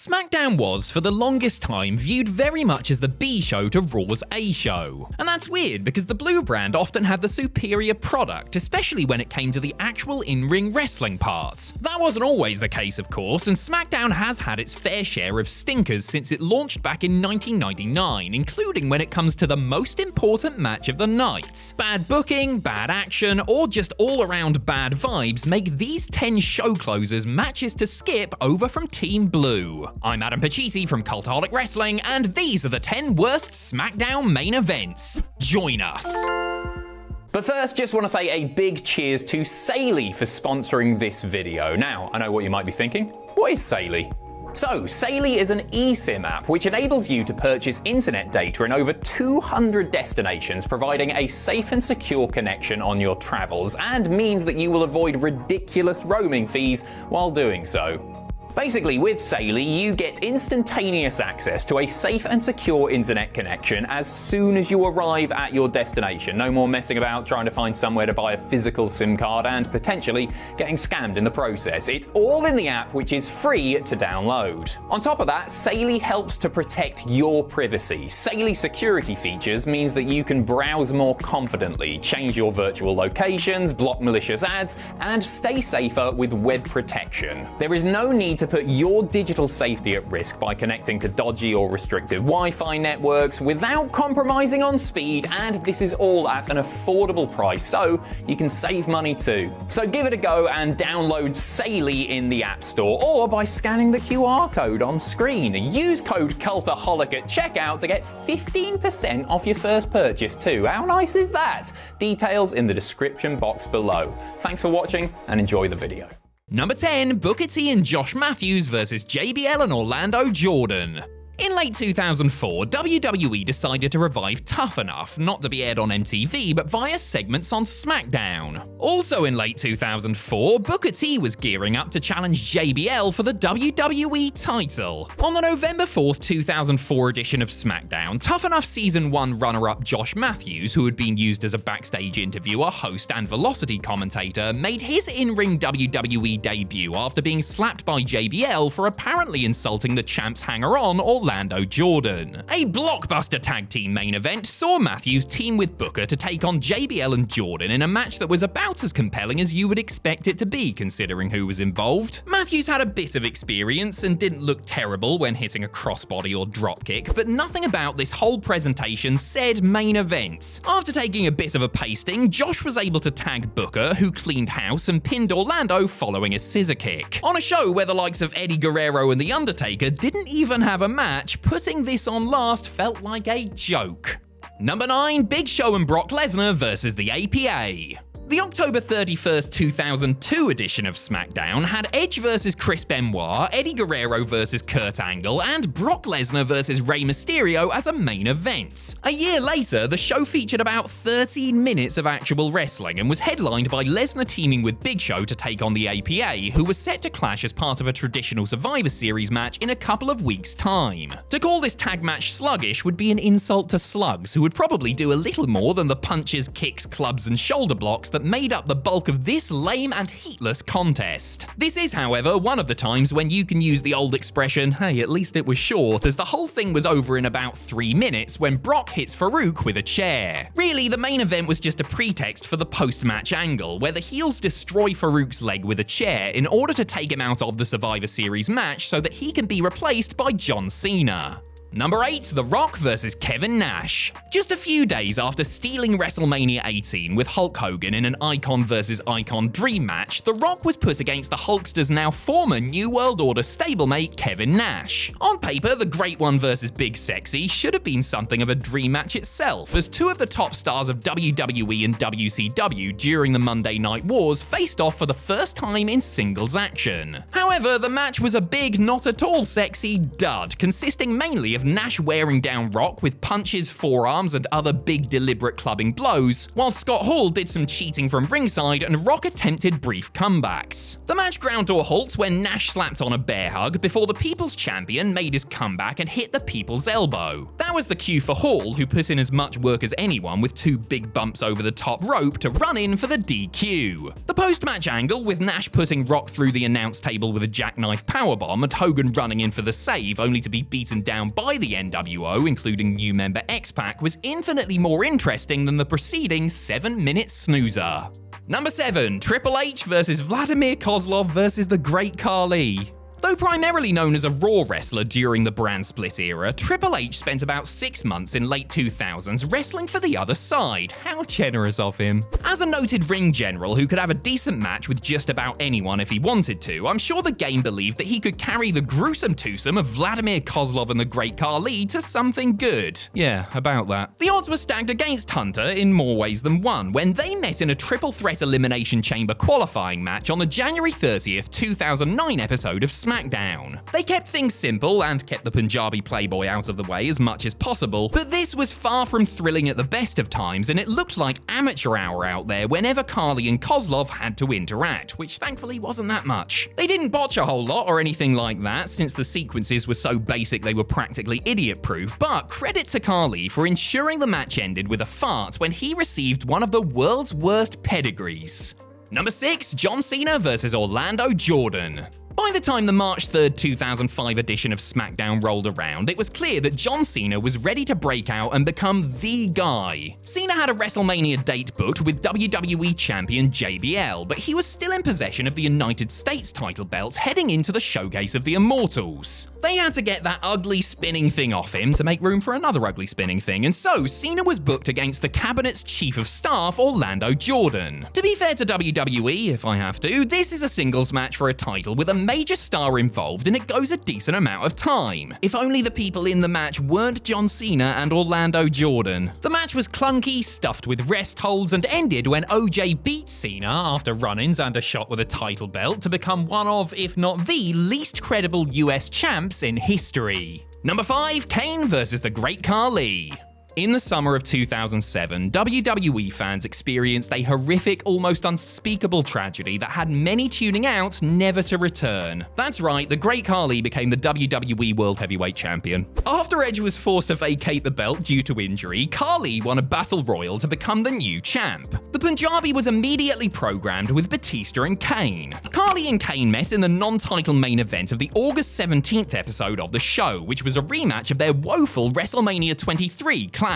SmackDown was, for the longest time, viewed very much as the B show to Raw's A show. And that's weird because the blue brand often had the superior product, especially when it came to the actual in-ring wrestling parts. That wasn't always the case, of course, and SmackDown has had its fair share of stinkers since it launched back in 1999, including when it comes to the most important match of the night. Bad booking, bad action, or just all-around bad vibes make these 10 show closers matches to skip over from Team Blue. I'm Adam Pachisi from Cultaholic Wrestling, and these are the 10 worst SmackDown main events. Join us. But first, just want to say a big cheers to Saley for sponsoring this video. Now, I know what you might be thinking. What is Saley? So, Saley is an eSIM app which enables you to purchase internet data in over 200 destinations, providing a safe and secure connection on your travels, and means that you will avoid ridiculous roaming fees while doing so. Basically, with Saley, you get instantaneous access to a safe and secure internet connection as soon as you arrive at your destination. No more messing about trying to find somewhere to buy a physical SIM card and potentially getting scammed in the process. It's all in the app, which is free to download. On top of that, Saley helps to protect your privacy. Saley security features means that you can browse more confidently, change your virtual locations, block malicious ads, and stay safer with web protection. There is no need to put your digital safety at risk by connecting to dodgy or restrictive Wi-Fi networks without compromising on speed, and this is all at an affordable price, so you can save money too. So give it a go and download Saley in the App Store or by scanning the QR code on screen. Use code Cultaholic at checkout to get 15% off your first purchase too. How nice is that? Details in the description box below. Thanks for watching and enjoy the video. Number 10, Booker T and Josh Matthews versus JBL and Orlando Jordan. In late 2004, WWE decided to revive Tough Enough, not to be aired on MTV, but via segments on SmackDown. Also in late 2004, Booker T was gearing up to challenge JBL for the WWE title. On the November 4th, 2004 edition of SmackDown, Tough Enough Season 1 runner-up Josh Matthews, who had been used as a backstage interviewer, host, and Velocity commentator, made his in-ring WWE debut after being slapped by JBL for apparently insulting the champ's hanger-on, Orlando Jordan. A blockbuster tag team main event saw Matthews team with Booker to take on JBL and Jordan in a match that was about as compelling as you would expect it to be, considering who was involved. Matthews had a bit of experience and didn't look terrible when hitting a crossbody or dropkick, but nothing about this whole presentation said main event. After taking a bit of a pasting, Josh was able to tag Booker, who cleaned house and pinned Orlando following a scissor kick. On a show where the likes of Eddie Guerrero and The Undertaker didn't even have a match, putting this on last felt like a joke. Number 9, Big Show and Brock Lesnar versus the APA. The October 31st, 2002 edition of SmackDown had Edge versus Chris Benoit, Eddie Guerrero versus Kurt Angle, and Brock Lesnar versus Rey Mysterio as a main event. A year later, the show featured about 13 minutes of actual wrestling and was headlined by Lesnar teaming with Big Show to take on the APA, who was set to clash as part of a traditional Survivor Series match in a couple of weeks' time. To call this tag match sluggish would be an insult to slugs, who would probably do a little more than the punches, kicks, clubs, and shoulder blocks that made up the bulk of this lame and heatless contest. This is, however, one of the times when you can use the old expression, hey, at least it was short, as the whole thing was over in about 3 minutes when Brock hits Farouk with a chair. Really, the main event was just a pretext for the post-match angle, where the heels destroy Farouk's leg with a chair in order to take him out of the Survivor Series match so that he can be replaced by John Cena. Number 8, The Rock versus Kevin Nash. Just a few days after stealing WrestleMania 18 with Hulk Hogan in an Icon versus Icon Dream match, The Rock was put against the Hulkster's now former New World Order stablemate Kevin Nash. On paper, the Great One versus Big Sexy should have been something of a dream match itself, as two of the top stars of WWE and WCW during the Monday Night Wars faced off for the first time in singles action. However, the match was a big, not at all sexy dud, consisting mainly of of Nash wearing down Rock with punches, forearms, and other big deliberate clubbing blows, while Scott Hall did some cheating from ringside and Rock attempted brief comebacks. The match ground to a halt when Nash slapped on a bear hug before the People's Champion made his comeback and hit the People's Elbow. That was the cue for Hall, who put in as much work as anyone with 2 big bumps over the top rope to run in for the DQ. The post-match angle, with Nash putting Rock through the announce table with a jackknife powerbomb and Hogan running in for the save only to be beaten down by the NWO, including new member X-Pac, was infinitely more interesting than the preceding 7-minute snoozer. Number 7. Triple H versus Vladimir Koslov versus the Great Khali. Though primarily known as a Raw wrestler during the brand split era, Triple H spent about 6 months in late 2000s wrestling for the other side. How generous of him. As a noted ring general who could have a decent match with just about anyone if he wanted to, I'm sure the game believed that he could carry the gruesome twosome of Vladimir Koslov and the Great Khali to something good. Yeah, about that. The odds were stacked against Hunter in more ways than one when they met in a triple threat elimination chamber qualifying match on the January 30th, 2009 episode of SmackDown. They kept things simple and kept the Punjabi playboy out of the way as much as possible, but this was far from thrilling at the best of times, and it looked like amateur hour out there whenever Khali and Koslov had to interact, which thankfully wasn't that much. They didn't botch a whole lot or anything like that, since the sequences were so basic they were practically idiot-proof, but credit to Khali for ensuring the match ended with a fart when he received one of the world's worst pedigrees. Number 6. John Cena versus Orlando Jordan. By the time the March 3rd, 2005 edition of SmackDown rolled around, it was clear that John Cena was ready to break out and become the guy. Cena had a WrestleMania date booked with WWE champion JBL, but he was still in possession of the United States title belt heading into the Showcase of the Immortals. They had to get that ugly spinning thing off him to make room for another ugly spinning thing, and so Cena was booked against the Cabinet's Chief of Staff, Orlando Jordan. To be fair to WWE, if I have to, this is a singles match for a title with a major star involved, and it goes a decent amount of time. If only the people in the match weren't John Cena and Orlando Jordan. The match was clunky, stuffed with rest holds, and ended when OJ beat Cena after run-ins and a shot with a title belt to become one of, if not the, least credible US champs in history. Number 5. Kane versus the Great Khali. In the summer of 2007, WWE fans experienced a horrific, almost unspeakable tragedy that had many tuning out, never to return. That's right, the Great Khali became the WWE World Heavyweight Champion. After Edge was forced to vacate the belt due to injury, Khali won a Battle Royal to become the new champ. The Punjabi was immediately programmed with Batista and Kane. Khali and Kane met in the non-title main event of the August 17th episode of the show, which was a rematch of their woeful WrestleMania 23 clash.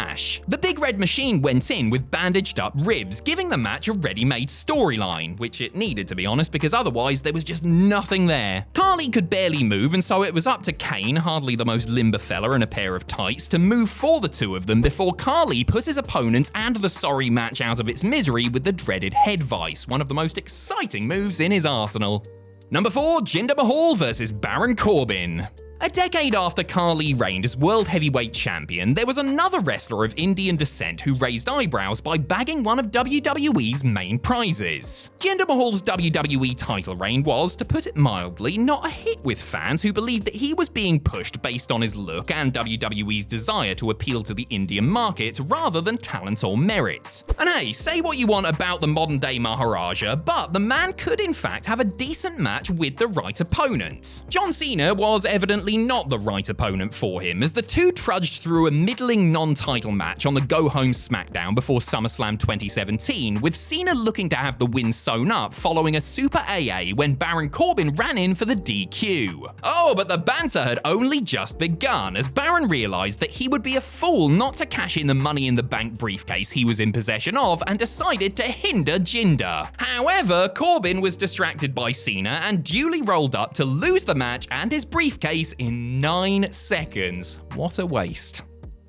The Big Red Machine went in with bandaged up ribs, giving the match a ready-made storyline, which it needed to be honest, because otherwise there was just nothing there. Khali could barely move, and so it was up to Kane, hardly the most limber fella in a pair of tights, to move for the two of them before Khali put his opponent and the sorry match out of its misery with the dreaded head vice, one of the most exciting moves in his arsenal. Number 4. Jinder Mahal versus Baron Corbin. A decade after Khali reigned as World Heavyweight Champion, there was another wrestler of Indian descent who raised eyebrows by bagging one of WWE's main prizes. Jinder Mahal's WWE title reign was, to put it mildly, not a hit with fans who believed that he was being pushed based on his look and WWE's desire to appeal to the Indian market rather than talent or merit. And hey, say what you want about the modern-day Maharaja, but the man could in fact have a decent match with the right opponent. John Cena was evidently not the right opponent for him, as the two trudged through a middling non-title match on the Go Home SmackDown before SummerSlam 2017, with Cena looking to have the win sewn up following a Super AA when Baron Corbin ran in for the DQ. Oh, but the banter had only just begun, as Baron realized that he would be a fool not to cash in the Money in the Bank briefcase he was in possession of and decided to hinder Jinder. However, Corbin was distracted by Cena and duly rolled up to lose the match and his briefcase in 9 seconds. What a waste.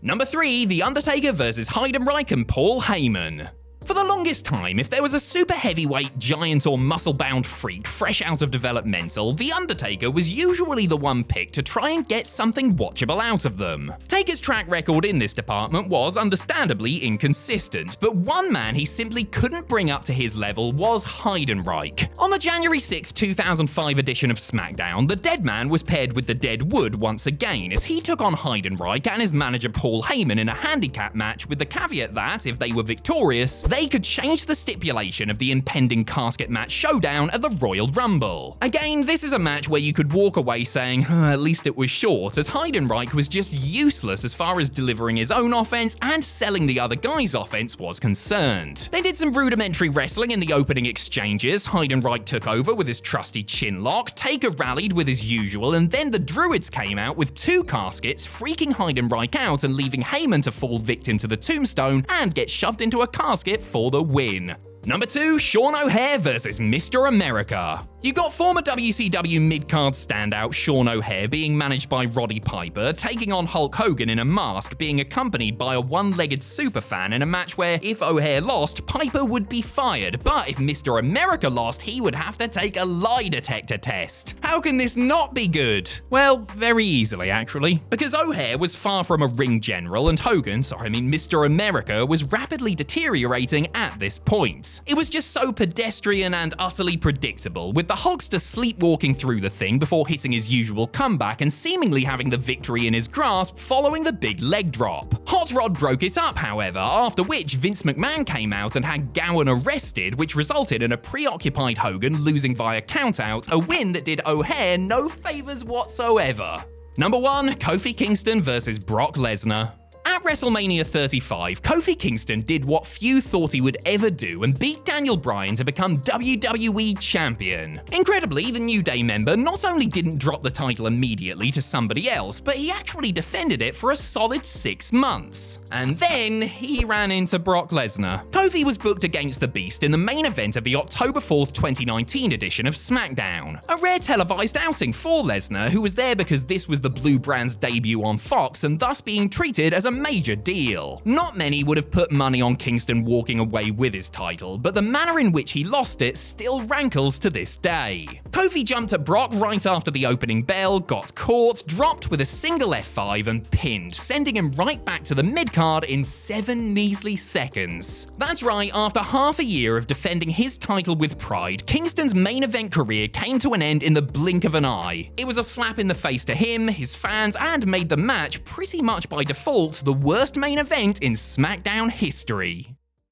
Number 3. The Undertaker versus Hiden, Reich and Paul Heymon. For the longest time, if there was a super heavyweight, giant or muscle-bound freak fresh out of developmental, The Undertaker was usually the one picked to try and get something watchable out of them. Taker's track record in this department was understandably inconsistent, but one man he simply couldn't bring up to his level was Reich. On the January 6, 2005 edition of SmackDown, the Dead Man was paired with the Dead Wood once again as he took on Reich and his manager Paul Heymon in a handicap match with the caveat that, if they were victorious, they could change the stipulation of the impending casket match showdown at the Royal Rumble. Again, this is a match where you could walk away saying, at least it was short, as Reich was just useless as far as delivering his own offense and selling the other guy's offense was concerned. They did some rudimentary wrestling in the opening exchanges. Reich took over with his trusty chin lock, Taker rallied with his usual, and then the Druids came out with two caskets, freaking Reich out and leaving Heymon to fall victim to the tombstone and get shoved into a casket for the win. Number 2, Shaun OHare versus Mr. America. You got former WCW mid-card standout Shaun OHare being managed by Roddy Piper, taking on Hulk Hogan in a mask, being accompanied by a one-legged superfan in a match where, if OHare lost, Piper would be fired, but if Mr. America lost, he would have to take a lie detector test. How can this not be good? Well, very easily, actually. Because OHare was far from a ring general, and Mr. America was rapidly deteriorating at this point. It was just so pedestrian and utterly predictable, with the Hulkster sleepwalking through the thing before hitting his usual comeback and seemingly having the victory in his grasp following the big leg drop. Hot Rod broke it up, however, after which Vince McMahon came out and had Gowan arrested, which resulted in a preoccupied Hogan losing via countout, a win that did OHare no favors whatsoever. Number 1, Kofi Kingston versus Brock Lesnar. At WrestleMania 35, Kofi Kingston did what few thought he would ever do and beat Daniel Bryan to become WWE Champion. Incredibly, the New Day member not only didn't drop the title immediately to somebody else, but he actually defended it for a solid 6 months. And then he ran into Brock Lesnar. Kofi was booked against the Beast in the main event of the October 4th, 2019 edition of SmackDown. A rare televised outing for Lesnar, who was there because this was the Blue Brand's debut on Fox and thus being treated as a major deal. Not many would have put money on Kingston walking away with his title, but the manner in which he lost it still rankles to this day. Kofi jumped at Brock right after the opening bell, got caught, dropped with a single F5 and pinned, sending him right back to the mid-card in 7 measly seconds. That's right, after half a year of defending his title with pride, Kingston's main event career came to an end in the blink of an eye. It was a slap in the face to him, his fans, and made the match, pretty much by default, the worst main event in SmackDown history.